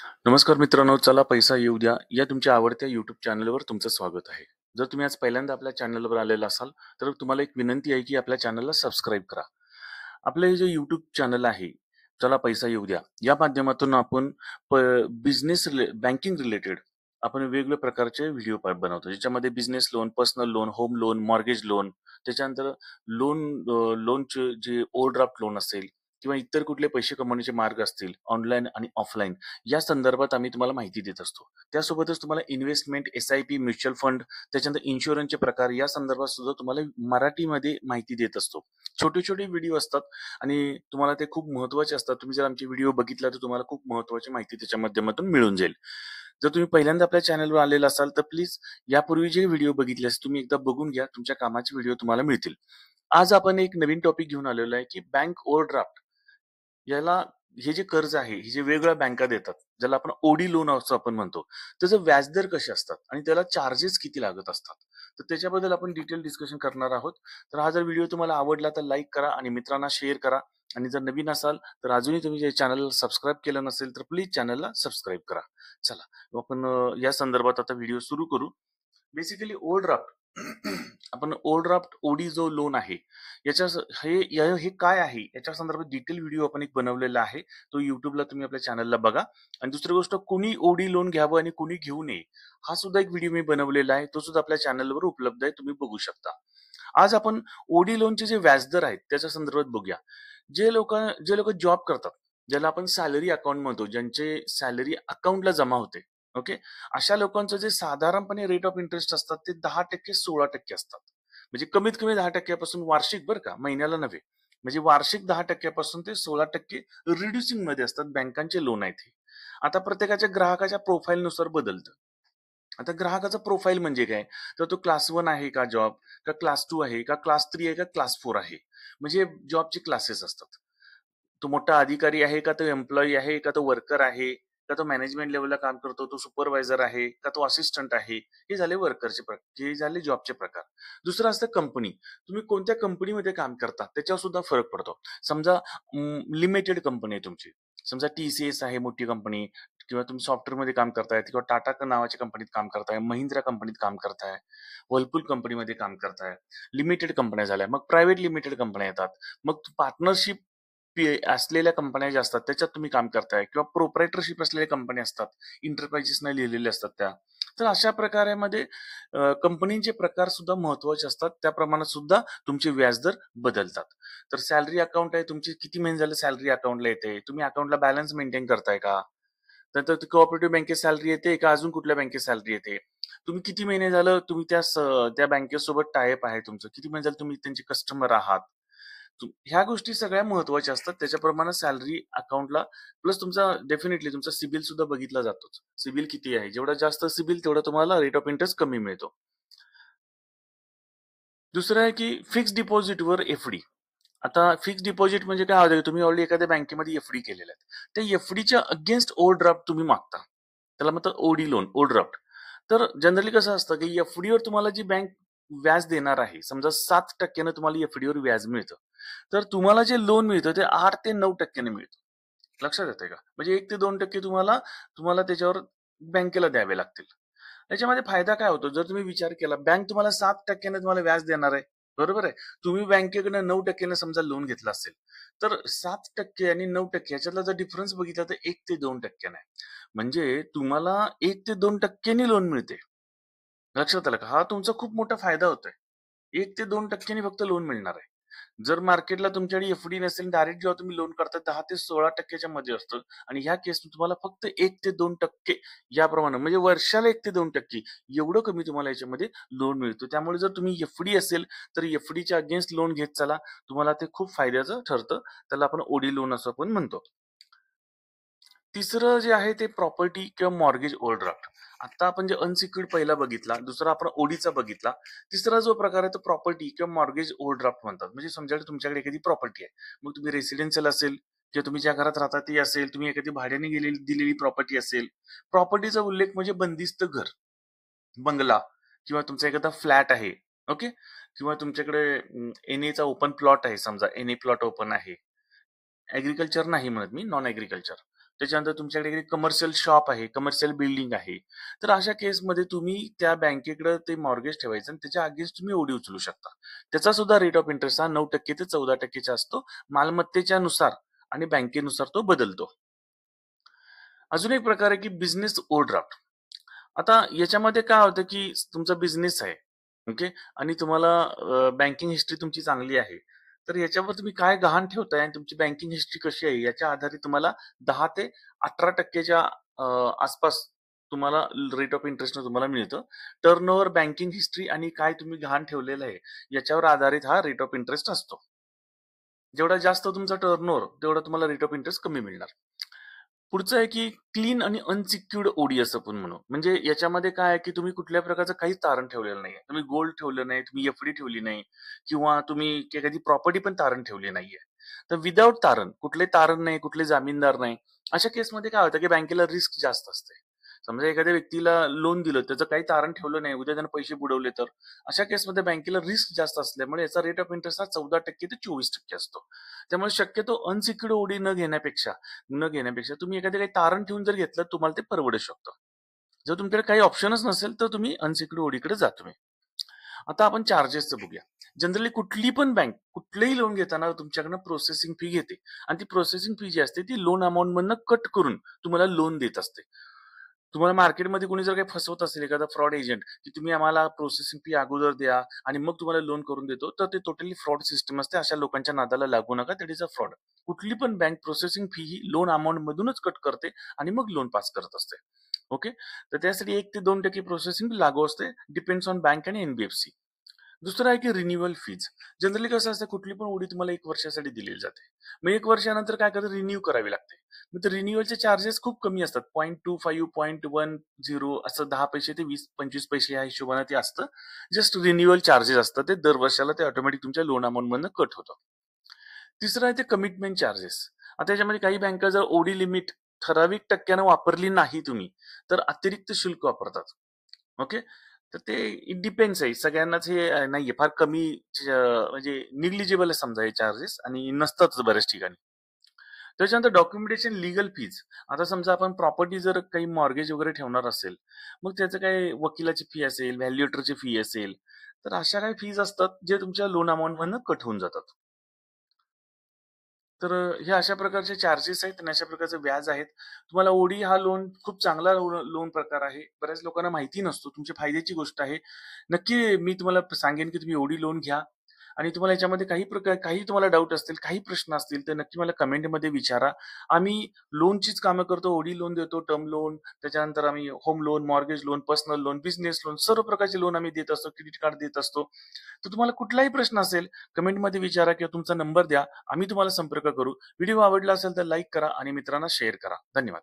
नमस्कार मित्रांनो, चला पैसा येऊ द्या या तुमच्या आवडत्या YouTube चॅनलवर तुमचं स्वागत आहे. जर तुम्ही आज पहिल्यांदा आपल्या चॅनलवर आलेला असाल, तर तुम्हाला एक विनंती आहे की आपल्या चॅनलला सबस्क्राईब करा. आपलं हे जे YouTube चॅनल आहे, चला पैसा येऊ द्या, या माध्यमातून आपण बिझनेस बँकिंग रिलेटेड आपण वेगवेगळ्या प्रकारचे व्हिडिओ बनवतो. ज्याच्यामध्ये business loan, personal loan, home loan, mortgage loan, त्याच्यानंतर लोनचे जे ओव्हरड्राफ्ट लोन असेल किंवा इतर कुठले पैसे कमवण्याचे मार्ग असतील, ऑनलाईन आणि ऑफलाईन या संदर्भात आम्ही तुम्हाला माहिती देत असतो. त्यासोबतच तुम्हाला इन्व्हेस्टमेंट, एस-आय-पी, म्युच्युअल फंड, त्याच्यानंतर इन्शुरन्सचे प्रकार या संदर्भात सुद्धा तुम्हाला मराठीमध्ये माहिती देत असतो. छोटे-छोटे व्हिडिओ असतात आणि तुम्हाला ते खूप महत्त्वाचे असतात. तुम्ही जर आमचे व्हिडिओ बघितला तर तुम्हाला खूप महत्त्वाची माहिती त्याच्या माध्यमातून मिळून जाईल. जर तुम्ही पहिल्यांदा आपल्या चॅनलवर आलेला असाल तर प्लीज यापूर्वी जे व्हिडिओ बघितले असतील तुम्ही एकदा बघून घ्या. तुमच्या कामाचे व्हिडिओ तुम्हाला मिळतील. आज आपण एक नवीन टॉपिक घेऊन आलेलो आहे की बँक ओव्हरड्राफ्ट याला हे जे कर्ज आहे, हे जे वेगवेगळ्या बँका देतात, ज्याला आपण ओडी लोन असं आपण म्हणतो. त्याचं व्याजदर कसे असतात आणि त्याला चार्जेस किती लागत असतात. तर त्याच्याबद्दल आपण डिटेल डिस्कशन करणार आहोत. तर हा जर व्हिडिओ तुम्हाला आवडला तर लाईक करा आणि मित्रांना शेअर करा. आणि जर नवीन असाल तर अजूनही तुम्ही चॅनलला सबस्क्राईब केलं नसेल तर प्लीज चॅनलला सबस्क्राईब करा. चला आपण या संदर्भात आता व्हिडिओ सुरू करू. बेसिकली ओव्हरड्राफ्ट आपण ओव्हरड्राफ्ट ओडी जो लोन आहे याच्या हे काय आहे याच्या संदर्भात डिटेल व्हिडिओ आपण एक बनवलेला आहे. तो युट्यूबला तुम्ही आपल्या चॅनलला बघा. आणि दुसरी गोष्ट कुणी ओडी लोन घ्यावं आणि कुणी घेऊ नये हा सुद्धा एक व्हिडिओ मी बनवलेला आहे. तो सुद्धा आपल्या चॅनलवर उपलब्ध आहे, तुम्ही बघू शकता. आज आपण ओडी लोनचे जे व्याजदर आहेत त्याच्या संदर्भात बघूया. जे लोक जॉब करतात, ज्याला आपण सॅलरी अकाउंट म्हणतो, ज्यांचे सॅलरी अकाउंटला जमा होते, ओके, अशा लोकांचं जे साधारणपणे रेट ऑफ इंटरेस्ट असतात ते 10% 16% असतात. म्हणजे कमीत कमी 10% पासून वार्षिक, बरं का, महिन्याला नव्हे. म्हणजे वार्षिक 10% पासून ते 16% रिड्युसिंग मध्ये असतात बँकांचे लोन आहेत हे. आता प्रत्येकाच्या ग्राहकाच्या प्रोफाईलनुसार बदलतं. आता ग्राहकाचा प्रोफाईल म्हणजे काय, तर तो क्लास 1 आहे का जॉब, का क्लास 2 आहे, का क्लास 3 आहे, का क्लास 4 आहे. म्हणजे जॉबचे क्लासेस असतात. तो मोठा अधिकारी आहे का, तो एम्प्लॉई आहे का, तो वर्कर आहे का, तो मॅनेजमेंट लेवलला काम करतो, तो सुपरवायझर आहे का, तो असिस्टंट आहे. हे झाले वर्करचे प्रकार, हे झाले जॉबचे प्रकार. दुसरं असतं कंपनी. तुम्ही कोणत्या कंपनीमध्ये काम करता त्याच्यावर सुद्धा फरक पडतो. समजा लिमिटेड कंपनी आहे तुमची, समजा TCS आहे मोठी कंपनी, किंवा तुम्ही सॉफ्टवेअरमध्ये काम करताय किंवा टाटा नावाच्या कंपनीत काम करताय, महिंद्रा कंपनीत काम करताय, व्हर्लपूल कंपनीमध्ये काम करताय. लिमिटेड कंपन्या झाल्या. मग प्रायव्हेट लिमिटेड कंपन्या येतात. मग पार्टनरशिप असलेल्या कंपन्या ज्या असतात त्याच्यात तुम्ही काम करताय, किंवा प्रोप्रायटरशिप असलेल्या कंपन्या असतात, इंटरप्राइजेसने लिहिलेले असतात त्या. तर अशा प्रकारामध्ये कंपनीचे प्रकार सुद्धा महत्वाचे असतात. त्या प्रमाणात सुद्धा तुमचे व्याजदर बदलतात. तर सॅलरी अकाउंट आहे तुमची, किती महिने झाले सॅलरी अकाउंटला येते, तुम्ही अकाउंटला बॅलन्स मेंटेन करताय का, नंतर कोऑपरेटिव्ह बँकेत सॅलरी येते का अजून कुठल्या बँकेत सॅलरी येते, तुम्ही किती महिने झालं तुम्ही त्या बँकेसोबत टायअप आहे तुमचं, किती महिने झालं तुम्ही त्यांचे कस्टमर आहात. ह्या गोष्टी सगळ्या महत्वाच्या असतात. त्याच्याप्रमाणे सॅलरी अकाउंटला प्लस तुमचा डेफिनेटली तुमचा सिबिल सुद्धा बघितला जातोच. सिबिल किती आहे, जेवढा जास्त सिबिल तेवढा तुम्हाला रेट ऑफ इंटरेस्ट कमी मिळतो. दुसरं आहे की फिक्स डिपॉझिटवर एफडी. आता फिक्स डिपॉझिट म्हणजे काय होतं, तुम्ही ऑलरेडी एखाद्या बँकेमध्ये एफडी केलेल्या आहेत, त्या एफडीच्या अगेन्स्ट ओव्हरड्राफ्ट तुम्ही मागता, त्याला म्हणतात ओडी लोन, ओव्हरड्राफ्ट. तर जनरली कसं असतं की एफडीवर तुम्हाला जी बँक व्याज देणार आहे, समजा 7% तुम्हाला एफडीवर व्याज मिळतं, तर तुम्हाला जे लोन मिळतं ते 8 ते 9% मिळतं. लक्षात येते का, म्हणजे 1 ते 2% तुम्हाला तुम्हाला त्याच्यावर बँकेला द्यावे लागतील. याच्यामध्ये फायदा काय होतो, जर तुम्ही विचार केला बँक तुम्हाला 7% तुम्हाला व्याज देणार आहे, बरोबर आहे. तुम्ही बँकेकडे 9% समजा लोन घेतलं असेल, तर 7% आणि 9% याच्यातला जर डिफरन्स बघितला तर 1 ते 2% आहे. म्हणजे तुम्हाला 1 ते 2% लोन मिळते. लक्षात आलं का, हा तुमचा खूप मोठा फायदा होतोय. 1 ते 2% फक्त लोन मिळणार आहे. जर मार्केटला तुमच्याकडे एफडी नसेल, डायरेक्ट जेव्हा तुम्ही लोन करता 10 ते 16% मध्ये असतं. आणि ह्या केस तुम्हाला फक्त 1 ते 2% याप्रमाणे, म्हणजे वर्षाला 1 ते 2% एवढं कमी तुम्हाला याच्यामध्ये लोन मिळतं. त्यामुळे जर तुम्ही एफडी असेल तर एफडीच्या अगेन्स्ट लोन घेत चला, तुम्हाला ते खूप फायद्याचं ठरतं. त्याला आपण ओडी लोन असं पण म्हणतो. तिसरं जे आहे ते प्रॉपर्टी किंवा मॉर्गेज ओव्हरड्राफ्ट. आता आपण जे अनसिक्युर्ड पहिला बघितला, दुसरा आपण ओडीचा बघितला. तिसरा जो प्रकार आहे तो प्रॉपर्टी किंवा मॉर्गेज ओव्हरड्राफ्ट म्हणतात. म्हणजे समजा तुमच्याकडे एखादी प्रॉपर्टी आहे, मग तुम्ही रेसिडेन्शियल असेल किंवा तुम्ही ज्या घरात राहता ती असेल, तुम्ही एखादी भाड्याने दिलेली प्रॉपर्टी असेल. प्रॉपर्टीचा उल्लेख म्हणजे बंदिस्त घर, बंगला, किंवा तुमचा एखादा फ्लॅट आहे, ओके, किंवा तुमच्याकडे एनएचा ओपन प्लॉट आहे, समजा एनए प्लॉट ओपन आहे. ऍग्रिकल्चर नाही म्हणत मी, नॉन ऍग्रिकल्चर. त्याच्यानंतर तुमच्याकडे कमर्शियल शॉप आहे, कमर्शियल बिल्डिंग आहे. तर अशा केसमध्ये तुम्ही त्या बँकेकडे ते मॉर्गेज ठेवायचं आणि त्याच्या अगेन्स्ट तुम्ही ओडी उचलू शकता. त्याचा सुद्धा रेट ऑफ इंटरेस्ट हा 9% ते 14% असतो. मालमत्तेच्या नुसार आणि बँकेनुसार तो बदलतो. अजून एक प्रकार आहे की बिझनेस ओव्हरड्राफ्ट. आता याच्यामध्ये काय होतं की तुमचा बिझनेस आहे, ओके, आणि तुम्हाला बँकिंग हिस्ट्री तुमची चांगली आहे. तर याच्यावर तुम्ही काय गहाण ठेवताय आणि तुमची बँकिंग हिस्ट्री कशी आहे याच्या आधारे तुम्हाला 10 ते 18% आसपास तुम्हाला रेट ऑफ इंटरेस्ट तुम्हाला मिळतं. टर्नओव्हर, बँकिंग हिस्ट्री आणि काय तुम्ही गहाण ठेवलेलं आहे याच्यावर आधारित हा रेट ऑफ इंटरेस्ट असतो. जेवढा जास्त तुमचा टर्नओव्हर तेवढा तुम्हाला रेट ऑफ इंटरेस्ट कमी मिळणार. पुढचं आहे की क्लीन आणि अनसिक्युर्ड ओडी असं पण म्हणू. म्हणजे याच्यामध्ये काय आहे की तुम्ही कुठल्या प्रकारचं काहीच तारण ठेवलेलं नाहीये. तुम्ही गोल्ड ठेवलं नाही, तुम्ही एफडी ठेवली नाही किंवा तुम्ही एखादी प्रॉपर्टी पण तारण ठेवली नाहीये. तर विदाऊट तारण, कुठले तारण नाही, कुठले जामीनदार नाही, अशा केसमध्ये काय होतं की बँकेला रिस्क जास्त असते. समजा एखाद्या व्यक्तीला लोन दिलं, त्याचं काही तारण ठेवलं नाही, उद्या त्यानं पैसे बुडवले तर अशा केसमध्ये बँकेला रिस्क जास्त असल्यामुळे याचा रेट ऑफ इंटरेस्ट हा 14% ते 24% असतो. त्यामुळे शक्यतो अनसिक्युर्ड ओडी न घेण्यापेक्षा तुम्ही एखादं काही तारण ठेवून जर घेतलं तुम्हाला ते परवडू शकतं. जर तुमच्याकडे काही ऑप्शनच नसेल तर तुम्ही अनसिक्युर्ड ओडीकडे जा तुम्ही. आता आपण चार्जेसचं बघूया. जनरली कुठली पण बँक कुठलंही लोन घेताना तुमच्याकडनं प्रोसेसिंग फी घेते आणि ती प्रोसेसिंग फी जी असते ती लोन अमाऊंट मधनं कट करून तुम्हाला लोन देत असते. तुम्हाला मार्केटमध्ये कोणी जर काही फसवत असेल, एखादा फ्रॉड एजंट, की तुम्ही आम्हाला प्रोसेसिंग फी अगोदर द्या आणि मग तुम्हाला लोन करून देतो, तर ते टोटली फ्रॉड सिस्टम असते. अशा लोकांच्या नादाला लागू नका, दॅट इज अ फ्रॉड. कुठली पण बँक प्रोसेसिंग फी ही लोन अमाऊंट मधूनच कट करते आणि मग लोन पास करत असते. ओके, तर त्यासाठी 1 ते 2% प्रोसेसिंग लागू असते, डिपेंड्स ऑन बँक आणि एनबीएफसी. दुसरं आहे की रिन्युअल फीज. जनरली कसं असतं, कुठली पण ओडी तुम्हाला 1 वर्षासाठी दिलेली जाते. मग 1 वर्षानंतर काय करतं, रिन्यू करावी लागते. मग ते रिन्युअलचे चार्जेस खूप कमी असतात. 0.25, 0.10 असं 10 पैसे ते 20-25 पैसे या हिशोबाने ते असतं. जस्ट रिन्युअल चार्जेस असतात, ते दर वर्षाला ते ऑटोमॅटिक तुमच्या लोन अमाऊंट मधनं कट होतं. तिसरं आहे ते कमिटमेंट चार्जेस. आता याच्यामध्ये काही बँका जर ओडी लिमिट ठराविक टक्क्यानं वापरली नाही तुम्ही, तर अतिरिक्त शुल्क वापरतात. ओके, तर ते इट डिपेंड्स आहे. सगळ्यांनाच हे नाहीये. फार कमी म्हणजे निग्लिजिबल समजा हे चार्जेस आणि नसतातच बऱ्याच ठिकाणी. त्याच्यानंतर डॉक्युमेंटेशन, लीगल फीज. आता समजा आपण प्रॉपर्टी जर काही मॉर्गेज वगैरे ठेवणार असेल, मग त्याचं काही वकिलाची फी असेल, व्हॅल्युएटरची फी असेल, तर अशा काही फीज असतात जे तुमच्या लोन अमाऊंट मधनं कट होऊन जातात. तर हे अशा प्रकारचे चार्जेस आहेत आणि अशा प्रकारचे व्याज आहेत. तुम्हाला ओडी हा लोन खूप चांगला लोन प्रकार आहे. बऱ्याच लोकांना माहिती नसतो. तुमच्या फायद्याची गोष्ट आहे. नक्की मी तुम्हाला सांगेन की तुम्ही ओडी लोन घ्या आणि तुम्हाला याच्यामध्ये काही तुम्हाला डाऊट असतील, काही प्रश्न असतील, तर नक्की मला कमेंटमध्ये विचारा. आम्ही लोनचीच कामं करतो. ओडी लोन देतो, टर्म लोन, त्याच्यानंतर आम्ही home loan, mortgage loan, personal loan, business loan, सर्व प्रकारचे लोन आम्ही देत असतो. क्रेडिट कार्ड देत असतो. तर तुम्हाला कुठलाही प्रश्न असेल, कमेंटमध्ये विचारा किंवा तुमचा नंबर द्या. आम्ही तुम्हाला संपर्क करू. व्हिडिओ आवडला असेल तर लाईक करा आणि मित्रांना शेअर करा. धन्यवाद.